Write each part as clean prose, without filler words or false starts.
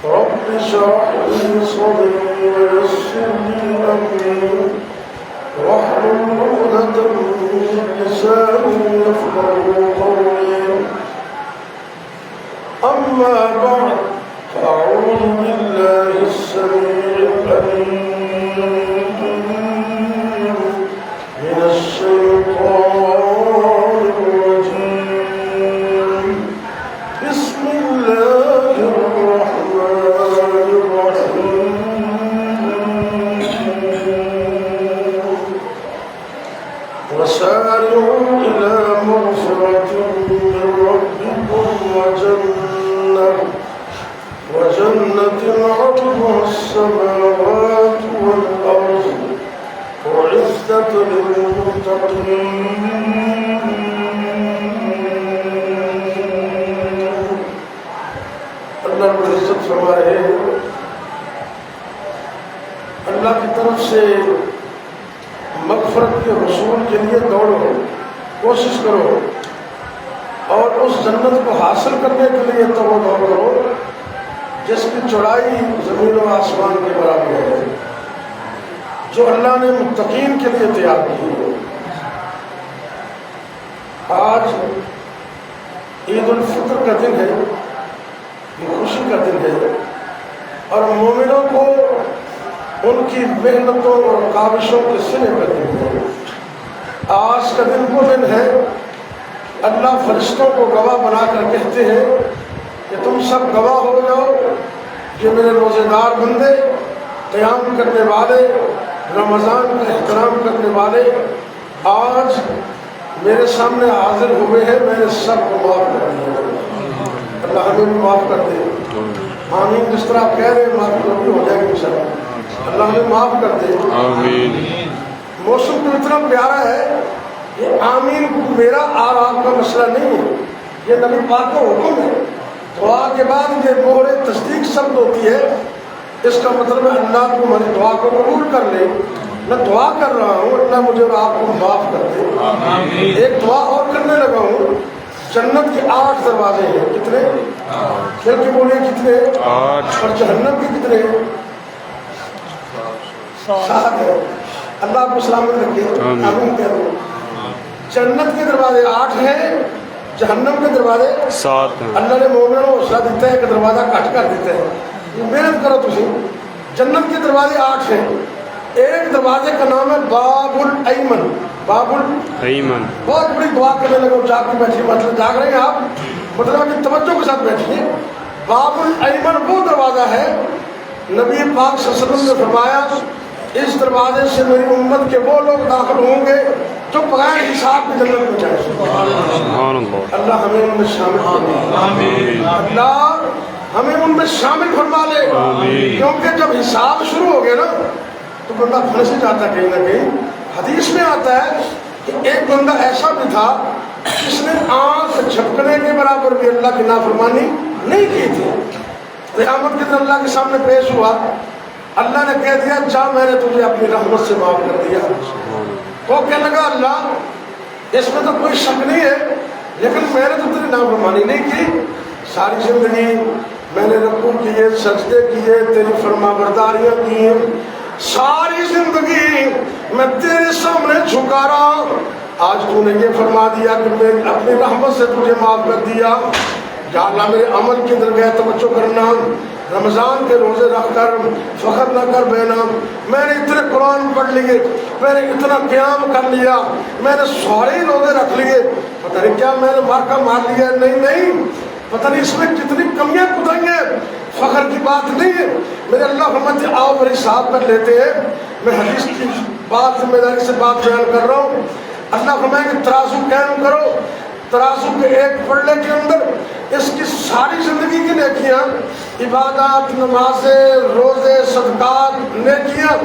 رب اشرح لي صدري ويسر لي أمري واحلل عقدة من لساني يفقهوا قولي. أما بعد فأعوذ بالله السميع العليم من الشيطان الرجيم. بسم الله الرحمن الرحيم. وسارعوا إلى مغفرة من ربكم وجنة عرضها السماوات والأرض أعدت للمتقين. اللہ رب العزت فرمائے اللہ کی طرف سے مغفرت کے حصول کے لیے دوڑو، کوشش کرو اور اس جنت کو حاصل کرنے کے لیے دوڑ کرو جس کی چوڑائی زمین و آسمان کے برابر ہے، جو اللہ نے متقین کے لیے تیار کی ہے۔ آج عید الفطر کا دن ہے، یہ خوشی کا دن ہے، اور مومنوں کو ان کی محنتوں اور کاوشوں کے سلے کا دن ہے۔ آج کا دن وہ دن ہے اللہ فرشتوں کو گواہ بنا کر کہتے ہیں کہ تم سب گواہ ہو جاؤ کہ میرے روزے دار بندے، قیام کرنے والے، رمضان کا احترام کرنے والے آج میرے سامنے حاضر ہوئے ہیں، میں نے سب کو معاف کر دیا۔ اللہ ہمیں بھی معاف کر دے، آمین۔ جس طرح آپ کہہ رہے ہیں معاف تو بھی ہو جائے گی انشاءاللہ۔ اللہ ہمیں معاف کر دے، آمین۔ موسم تو اتنا پیارا ہے، یہ آمین میرا اور آپ کا مسئلہ نہیں ہے، یہ نبی پاک کا حکم ہے۔ دعا کے بعد یہ مہر تصدیق شبد ہوتی ہے، اس کا مطلب ہے اللہ کو ہماری دعا کو قبول کر لے۔ میں دعا کر رہا ہوں اللہ مجھے اور آپ کو معاف کر دے۔ ایک دعا اور کرنے لگا ہوں، جنت کے 8 دروازے ہیں، کتنے؟ کھل کے بولیے کتنے؟ 8۔ اور جہنم کے کتنے؟ 7 ہے۔ اللہ آپ کو سلامت رکھے، آمین کہہ دو۔ جنت کے دروازے 8 ہیں، جہنم کے دروازے 7 ہیں۔ اللہ نے مومنوں کو حوصلہ دیتا ہے کہ دروازہ کٹ کر دیتا ہے، محنت کرو تسی۔ جنت کے دروازے 8 ہیں، ایک دروازے کا نام ہے باب الایمن۔ باب الایمن بہت بڑی دعا کرنے لگا، جاگ کے بیٹھیے، مطلب جاگ رہے ہیں آپ، مطلب کہ توجہ کے ساتھ بیٹھیے۔ باب الایمن وہ دروازہ ہے، نبی پاک صلی اللہ علیہ وسلم نے فرمایا اس دروازے سے میری امت کے وہ لوگ داخل ہوں گے جو بغیر حساب کی جنت میں جائیں۔ اللہ ہمیں ان میں شامل فرما لے، اللہ ہمیں ان میں شامل فرما لے، کیونکہ جب حساب شروع ہو گیا نا تو بندہ پھنس جاتا ہے کہیں نہ کہیں۔ حدیث میں آتا ہے کہ ایک بندہ ایسا بھی تھا جس نے آنکھ جھپکنے کے برابر بھی اللہ کی نافرمانی نہیں کی تھی۔ قیامت کے دن اللہ کے سامنے پیش ہوا، اللہ نے کہہ دیا جا میں نے تجھے اپنی رحمت سے معاف کر دیا۔ وہ کہنے لگا اللہ اس میں تو کوئی شک نہیں ہے، لیکن میں نے تو تیری نافرمانی نہیں کی، ساری زندگی میں نے رکوع کیے، سجدے کیے، تیری فرما برداریاں کی، ساری زندگی میں تیرے سامنے جھکا رہا، آج تو نے یہ فرما دیا کہ میں اپنی رحمت سے تجھے معاف کر دیا۔ یا اللہ میرے عمل کی درگاہ توجہ کرنا، رمضان کے روزے رکھ کر فخر نہ کر بینا، میں نے اتنے قرآن پڑھ لیے، میں نے اتنا قیام کر لیا، میں نے سارے روزے رکھ لیے، پتہ نہیں کیا میں نے مارکا مار لیا، نہیں، پتہ نہیں اس میں کتنی کمیاں کتائیں، فخر کی بات نہیں ہے۔ میرے اللہ فرماتے آؤ میری حساب کر لیتے ہیں۔ میں حدیث کی بات ذمہ داری سے بات بیان کر رہا ہوں۔ اللہ فرمائے کہ ترازو قائم کرو، ترازو کے ایک پلڑے کے اندر اس کی ساری زندگی کی نیکیاں، عبادات، نمازیں، روزے، صدقات، نیکیاں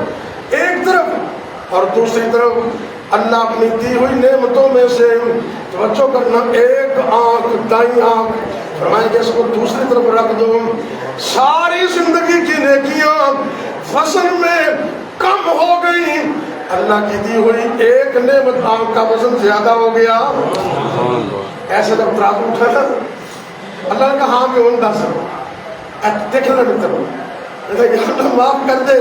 ایک طرف، اور دوسری طرف اللہ اپنی دی ہوئی نعمتوں میں سے توجہ کرنا، ایک آنکھ دائیں آنکھ فرمائیں کہ اس کو دوسری طرف رکھ دو، ساری زندگی کی نیکیاں وزن میں کم ہو گئی، اللہ کی دی ہوئی ایک نعمت آنکھ کا وزن زیادہ ہو گیا۔ ایسے جب ترازو اٹھا تھا اللہ نے کہا ہاں بھی ہوں دس دیکھنا بھی معاف کر دے,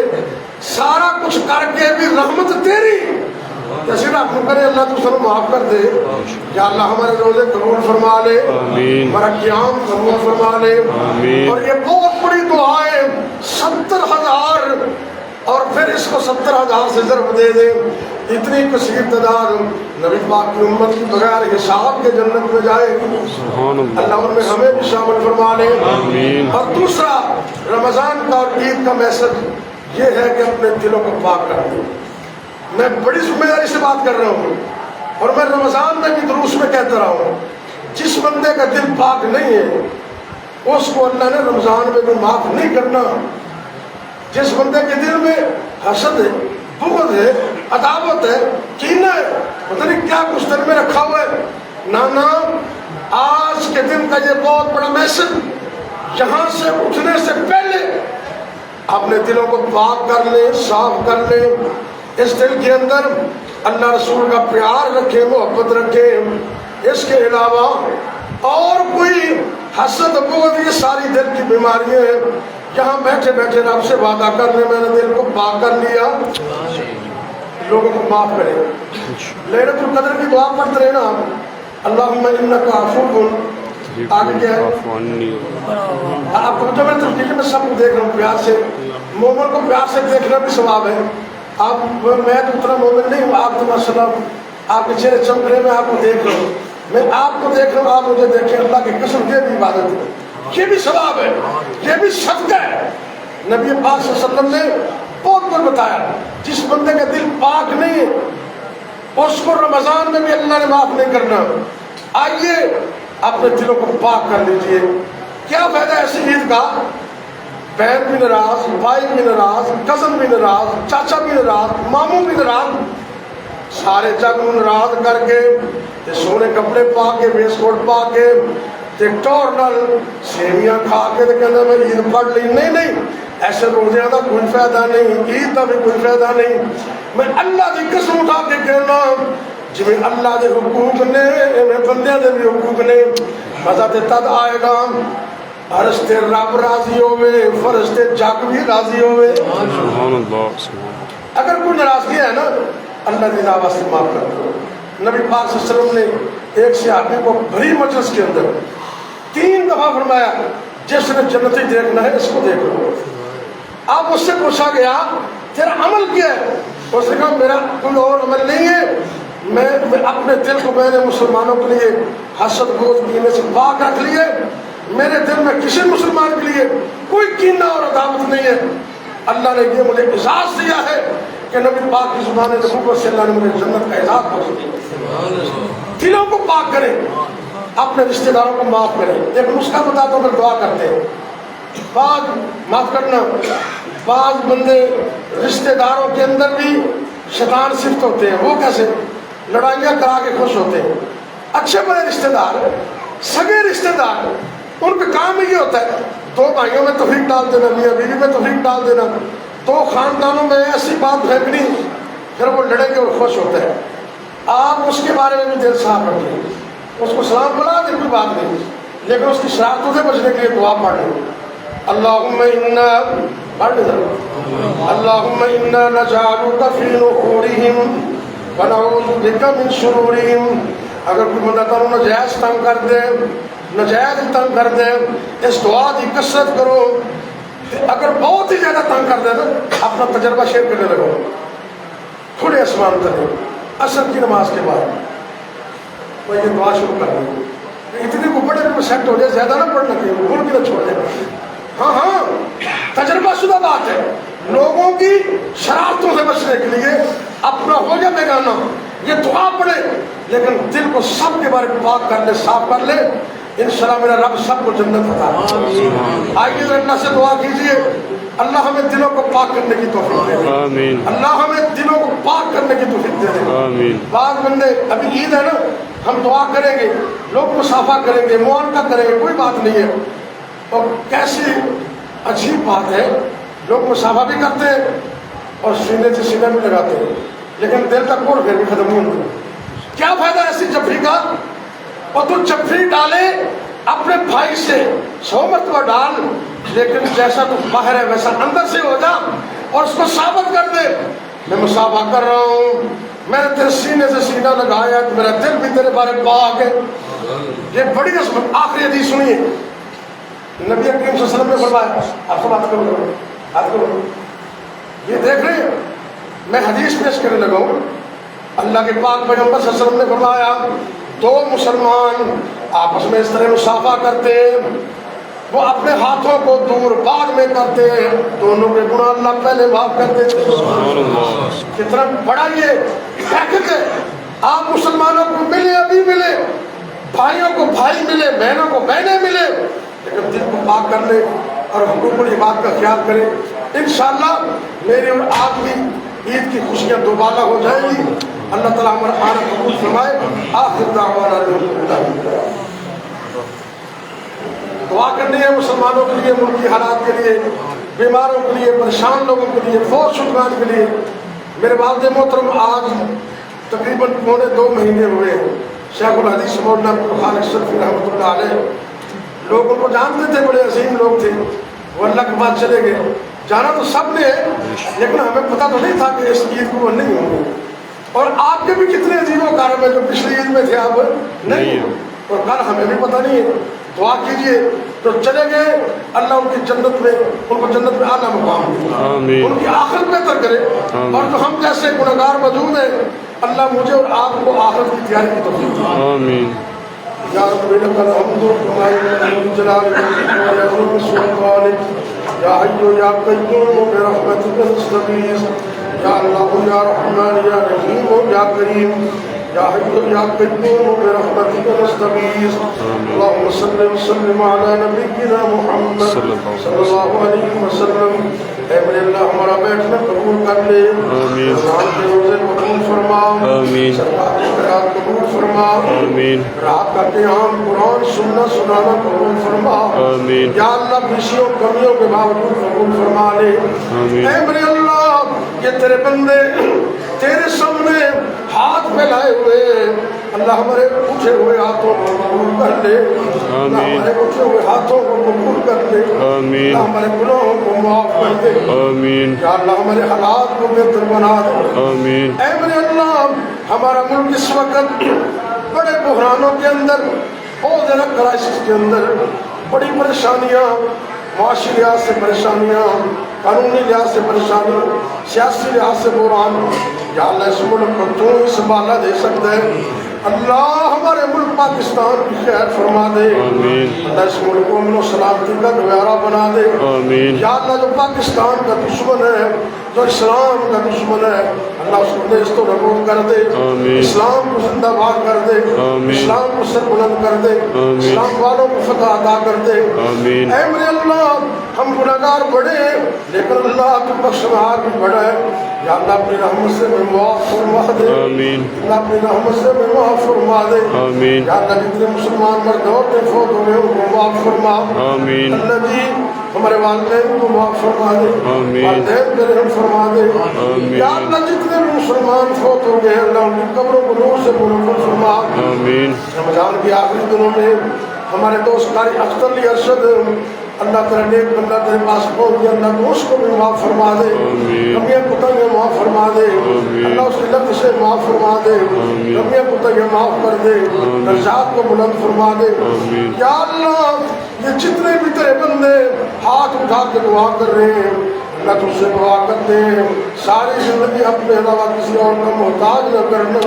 سارا کچھ کر کے بھی رحمت تیری جیسے رحم کرے اللہ تو سب معاف کر دے. یا اللہ ہمارے روزے قبول فرما لے, ہمارا قیام قبول فرما لے. اور یہ بہت بڑی دعا ہے, 70,000 اور پھر اس کو 70,000 سے ضرب دے دے. اتنی کثیر تعداد نبی پاک کی امت کی بغیر حساب کے جنت میں جائے گی. اللہ ان میں ہمیں بھی شامل فرما لے. اور دوسرا رمضان کا اور عید کا میسج یہ ہے کہ اپنے دلوں کو پاک کر دیں. میں بڑی ذمہ داری سے بات کر رہا ہوں, اور میں رمضان میں بھی دروس میں کہتا رہا ہوں, جس بندے کا دل پاک نہیں ہے اس کو اللہ نے رمضان میں بھی معاف نہیں کرنا. جس بندے کے دل میں حسد ہے, بغض ہے, عداوت ہے, کینہ ہے, پتہ نہیں کیا کچھ دل میں رکھا ہوا ہے, نانا آج کے دن کا یہ بہت بڑا میسج, یہاں سے اٹھنے سے پہلے اپنے دلوں کو پاک کر لیں, صاف کر لیں. اس دل کے اندر اللہ رسول کا پیار رکھے, محبت رکھے. اس کے علاوہ اور کوئی حسد بغض, یہ ساری دل کی بیماریاں ہیں. یہاں بیٹھے بیٹھے رب سے وعدہ کر لیں, میں نے دل کو پاک کر لیا, لوگوں کو معاف کرے. لیلۃ القدر کی دعا پڑھتے رہنا, اللہم انک عفو. آگے کیا ہے آپ کو جو میں ترکیب میں سب کو دیکھ رہا ہوں پیار سے. مومن کو پیار سے دیکھنا بھی ثواب ہے. آپ میں تو اتنا مومن نہیں ہوں, آپ تو ماشاءاللہ آپ کے چہرے چمک رہے, میں آپ کو دیکھ رہا ہوں, میں آپ کو دیکھ رہا ہوں, آپ مجھے دیکھیں. اللہ کی قسم یہ بھی عبادت ہے, یہ بھی ثواب ہے, یہ بھی صدقہ ہے. نبی پاک صلی اللہ علیہ وسلم نے بہت کچھ بتایا. جس بندے کا دل پاک نہیں ہے اس کو رمضان میں بھی اللہ نے معاف نہیں کرنا. آئیے اپنے دلوں کو پاک کر لیجئے. کیا فائدہ ایسی عید کا, بہن بھی ناراض, بھائی بھی ناراض, کزن بھی ناراض, چاچا بھی ناراض, ماموں بھی ناراض, سارے جگ ناراض کر کے سونے کپڑے پا کے, ویس کوٹ پا کے, ٹور نال سیویاں کھا کے کہنا میں عید پڑھ لی. نہیں, ایسے روزیاں کا کوئی فائدہ نہیں, عید کا بھی کوئی فائدہ نہیں. میں اللہ کی قسم اٹھا کے کہنا, جی اللہ کے حقوق نے بندیاں دے بھی حقوق نے. مزہ تے تد آئے گا فرشتے رب راضی ہوئے, فرشتے جگ بھی راضی ہوئے. اگر کوئی ناراضگی ہے نا, اللہ کی راہ سے معاف کر دو. نبی پاک صلی اللہ علیہ وسلم نے ایک صحابی کو بھری مجلس کے اندر 3 دفعہ فرمایا, جس نے جنتی دیکھنا ہے اس کو دیکھ لو. آپ اس سے پوچھا گیا تیرا عمل کیا ہے؟ اس نے کہا میرا کوئی اور عمل نہیں ہے, میں اپنے دل کو میں نے مسلمانوں کے لیے حسد بغض کینے سے پاک رکھ لیے. میرے دل میں کسی مسلمان کے لیے کوئی کینہ اور عداوت نہیں ہے. اللہ نے یہ مجھے اعزاز دیا ہے کہ نبی پاک کی زبان نبوت سے اللہ نے مجھے جنت کا اعزاز بخش دیا. دلوں کو پاک کریں, اپنے رشتہ داروں کو معاف کریں. ایک نسخہ بتاتا ہوں, دعا کرتے ہیں. بعض معاف کرنا, بعض بندے رشتہ داروں کے اندر بھی شیطان صفت ہوتے ہیں. وہ کیسے؟ لڑائیاں کرا کے خوش ہوتے ہیں. اچھے بڑے رشتہ دار, سگے رشتہ دار, ان کا کام یہ ہوتا ہے 2 بھائیوں میں تفریق ڈال دینا, میاں بیوی میں تفریق ڈال دینا, 2 خاندانوں میں ایسی بات پھینکنی, پھر وہ لڑیں گے اور خوش ہوتے ہیں. آپ اس کے بارے میں بھی دل صاف رکھیں, اس کو سلام بلا دیں, کوئی بات نہیں, لیکن اس کی شرارتوں سے بچنے کے لیے دعا پڑھ لیں. اللہم انا اللہم انا نجعلک فی نحورہم ونعوذ بک من شرورہم. اگر کوئی بندہ تمہیں ناجائز تنگ کر دے, ناجائز تنگ کر دے, اس دعا کی کثرت کرو. اگر بہت ہی زیادہ تنگ کر دے نا, اپنا تجربہ شیئر کرنے لگو. کھلے آسمان کرو, عصر کی نماز کے بعد وہ یہ دعا شروع کر دیں. اتنے کو بڑے میں سیٹ ہو جائے, زیادہ نہ پڑھنا چاہیے, بھول کے نہ چھوڑ دیں. ہاں تجربہ شدہ بات ہے. لوگوں کی شرارتوں سے بچنے کے لیے اپنا ہو جائے بیگانہ, یہ دعا پڑھے, لیکن دل کو سب کے بارے میں پاک کر لے, صاف کر لے. انشاءاللہ میرا رب سب کو جنت عطا. آئیے اللہ سے دعا کیجیے, اللہ ہمیں دلوں کو پاک کرنے کی توفیق دے دے. اللہ ہمیں دلوں کو پاک کرنے کی توفیق دے دے. بعض بندے, ابھی عید ہے نا, ہم دعا کریں گے, لوگ مصافحہ کریں گے, معانقہ کریں گے, کوئی بات نہیں ہے. اور کیسی عجیب بات ہے, لوگ مصافحہ بھی کرتے ہیں اور سینے سے سینے بھی لگاتے ہیں, لیکن دل کا کوڑ پھر بھی ختم نہیں ہوتا. کیا فائدہ ایسی جفری کا؟ اور تو جفری ڈالے اپنے بھائی سے 100 مرتبہ ڈال, لیکن جیسا تو باہر ہے ویسا اندر سے ہو جا اور اس کو ثابت کر دے میں مصافحہ کر رہا ہوں، میں نے تیرے سینے سے سینہ لگایا تو میرا دل بھی تیرے بارے پاک ہے۔ یہ بڑی عظمت۔ آخری حدیث سنیے، نبی کریم صلی اللہ علیہ وسلم نے فرمایا، آپ سب بات کرو، یہ دیکھ رہے ہیں میں حدیث پیش کرنے لگا ہوں، اللہ کے پاک پیغمبر صلی اللہ علیہ وسلم نے فرمایا دو مسلمان آپس میں اس طرح مصافحہ کرتے ہیں، وہ اپنے ہاتھوں کو دور بعد میں کرتے ہیں، دونوں کے گناہ اللہ پہلے معاف کر دیتے ہیں۔ کتنا بڑا یہ پیکج ہے۔ آپ مسلمانوں کو ملے ابھی ملے، بھائیوں کو بھائی ملے، بہنوں کو بہنیں ملے، لیکن دل کو پاک کر لے اور حقوق العباد کا خیال کرے۔ انشاءاللہ میری اور آپ کی عید کی خوشیاں دوبارہ ہو جائیں گی۔ اللہ تعالیٰ ہمارا آنا قبول فرمائے۔ آخر دعوانا الحمدللہ۔ دعا کرنی ہے مسلمانوں کے لیے، ملک کی حالات کے لیے، بیماروں کے لیے، پریشان لوگوں کے لیے، فوت شدگان کے لیے۔ میرے والد محترم آج تقریباً 2.25 مہینے ہوئے ہیں، شیخ الحدیث مولانا خالد شرفی رحمۃ اللہ علیہ، لوگ ان کو جانتے تھے، بڑے عظیم لوگ تھے، وہ اللہ کے بعد چلے گئے۔ جانا تو سب نے ہے لیکن ہمیں پتہ تو نہیں تھا کہ اس عید کو وہ نہیں ہوں گے، اور آپ کے بھی کتنے عظیم و کارم ہیں جو پچھلی عید میں تھے آپ نہیں، اور کل ہمیں بھی پتہ نہیں ہے۔ دعا کیجئے جو چلے گئے اللہ ان کی جنت میں، ان کو جنت میں اعلیٰ مقام دے، ان کی آخرت بہتر کرے، اور جو ہم جیسے گنہگار موجود ہیں اللہ مجھے اور آپ کو آخرت کی تیاری کی توفیق دے۔ آمین۔ یا رب لک الحمد لله جلالہ و سلطانک، یا حی یا قیوم برحمتک نستغیث، یا اللہ یا رحمان یا رحیم یا کریم، یا حی یا قیوم برحمتک نستغیث۔ اللهم صل وسلم علی نبینا محمد صلی اللہ علیہ وسلم۔ اے میرے اللہ ہمارا بیٹھنا قبول کر لے، رمضان کے روزے قبول فرما، سرکار کی قرآن قبول فرما، رات کا قیام قرآن سننا سنانا قبول فرما، یا اللہ پیشیوں کمیوں کے باوجود قبول فرما لے۔ اے میرے اللہ یہ تیرے بندے تیرے سامنے ہاتھ پھیلائے ہوئے، اللہ ہمارے اٹھے ہوئے ہاتھوں کو قبول کر لے، اللہ ہمارے اٹھے ہوئے ہاتھوں کو قبول کر لے، اللہ ہمارے گناہوں کو معاف کر دے، یا اللہ ہمارے حالات کو بہتر بنا دے۔ اے میرے اللہ ہمارا ملک اس وقت بڑے بحرانوں کے اندر، بہت زیادہ کرائسس کے اندر، بڑی پریشانیاں، معاشی لحاظ سے پریشانیاں، قانونی لحاظ سے پریشانی، سیاسی لحاظ سے بحران، یا اللہ اس ملک کو تو ہی سنبھالا دے سکتا ہے۔ اللہ ہمارے ملک پاکستان کی خیر فرما دے، اللہ اس ملک کو امن و سلامتی کا گہوارہ بنا دے، یا اللہ جو پاکستان کا دشمن ہے، جو اسلام کا دشمن ہے، اللہ اس کو نیست و نابود کر دے، اسلام کو زندہ باد کر دے، اسلام کو سر بلند کر دے، اسلام والوں کو فتح عطا کر دے۔ اے میرے اللہ ہم گناہگار بڑے ہیں لیکن اللہ تو بخشنہار بھی بڑا ہے، یا اللہ اپنی رحمت سے میں معاف فرما دے، اللہ اپنی رحمت سے میں معاف فرما دے، یا اللہ جتنے مسلمان مرد عورتیں فوت ہوئے ان کو معاف فرما، اللہ جی ہمارے والدین کو معاف فرما دے، والدین پہ رحم فرما دے، یا اللہ جتنے بھی مسلمان فوت ہو گئے اللہ ان کی قبروں کو نور سے منور فرما۔ رمضان کی آخری دنوں میں ہمارے دوست قاری اختر علی ارشد اللہ تیرا نیک بندہ تیرے پاس پہنچ گیا، اللہ تو اس کو بھی معاف فرما دے، کمیاں کوتاہیاں معاف فرما دے، اللہ اس کی لفظ سے معاف فرما دے، کمیاں کوتاہیاں معاف کر دے، درجات کو بلند فرما دے۔ یا اللہ یہ جتنے بھی تیرے بندے ہاتھ اٹھا کے دعا کر رہے ہیں اللہ تجھ سے دعا کرتے ہیں ساری زندگی اپنے علاوہ کسی اور کا محتاج نہ کرنا،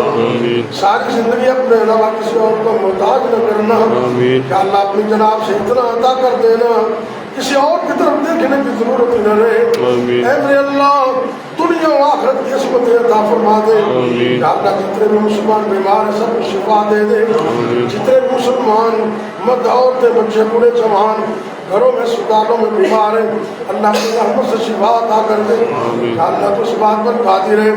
ساری زندگی اپنے علاوہ کسی اور کا محتاج نہ کرنا، یا اللہ اپنی جناب سے اتنا عطا کر دینا کسی اور کی طرف دیکھنے کی ضرورت نہ رہے۔ اے میرے اللہ دنیا و آخرت کی عصمت عطا فرما دے، یا اللہ جتنے بھی مسلمان بیمار ہیں سب کو شفا دے دے، جتنے بھی مسلمان مرد عورتیں بچے بوڑھے جوان گھروں میں اسپتالوں میں بیمار ہیں اللہ کی رحمت سے شفا عطا کر دے، یا اللہ تو اس بات پر قادر ہے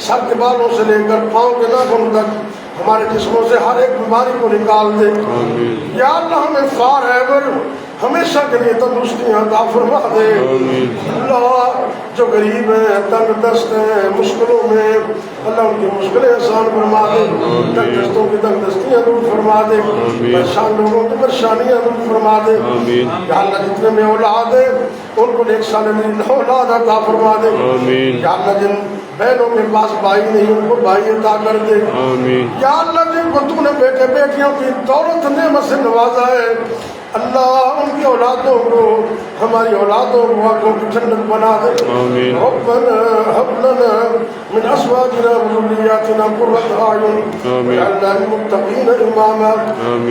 سر کے بالوں سے لے کر پاؤں کے ناخن تک ہمارے جسموں سے ہر ایک بیماری کو نکال دے، یا اللہ ہمیں فار ایور ہمیشہ کے لیے تندرستیاں عطا فرما دے اللہ جو غریب ہیں تنگ دست ہیں مشکلوں میں اللہ ان کی مشکلیں آسان فرما دے تنگ دستوں کی تنگ دستیاں دور فرما دے پریشان لوگوں کی پریشانیاں دور فرما دے یا اللہ جتنے میں اولاد ہے ان کو نیک صالح اولاد عطا فرما دے یا اللہ جن بہنوں کے پاس بھائی نہیں ان کو بھائی عطا کر دے یا اللہ جن کو تو نے بیٹے بیٹیوں کی دولت نعمت سے نوازا ہے اللہ ان کی اولادوں کو ہماری اولادوں کو آنکھوں کی ٹھنڈک بنا دے ربنا هب لنا من ازواجنا وذرياتنا قرة اعين واجعلنا للمتقين اماما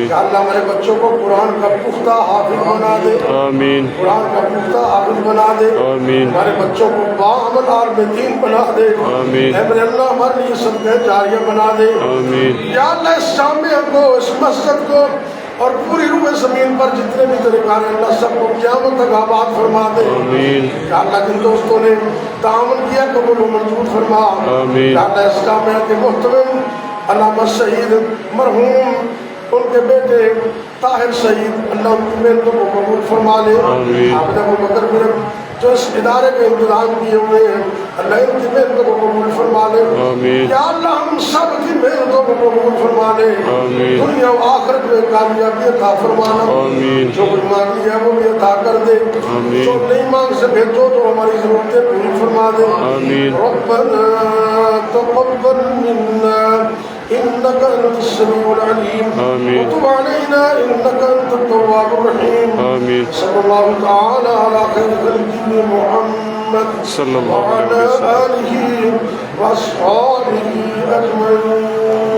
یا اللہ ہمارے بچوں کو قرآن کا پختہ حافظ بنا دے قرآن کا پختہ حافظ بنا دے ہمارے بچوں کو باعمل عالم دین بنا دے اے میرے اللہ ہمارے لیے صدقہ جاریہ بنا دے یا اللہ اس جامعہ کو اس مسجد کو اور پوری روح زمین پر جتنے بھی طریقار ہیں اللہ سب کو قیامت تک آباد فرما دے یا اللہ جن دوستوں نے تعاون کیا قبول و منظور فرما یا اللہ اس جامعہ کے محتمم علامہ شہید مرحوم ان کے بیٹے طاہر شہید اللہ ان کی محنتوں کو قبول فرما لے حافظ ابو بکر میرے جو اس ادارے کے انتظام کیے ہوئے ہیں اللہ ان کی محنتوں کو قبول فرما لے یا اللہ ہم سب کی محنتوں کو قبول فرما لے دنیا و آخرت میں کامیابی عطا فرمانا جو کچھ مانگی ہے وہ بھی عطا کر دے جو نہیں مانگ سکے تو ہماری ضرورتیں پوری فرما دے ربنا تقبل منا إنك أنت السميع العليم وتب علينا إنك أنت التواب الرحيم صلى الله تعالى على خير خلقه محمد وعلى آله وأصحابه أجمعين.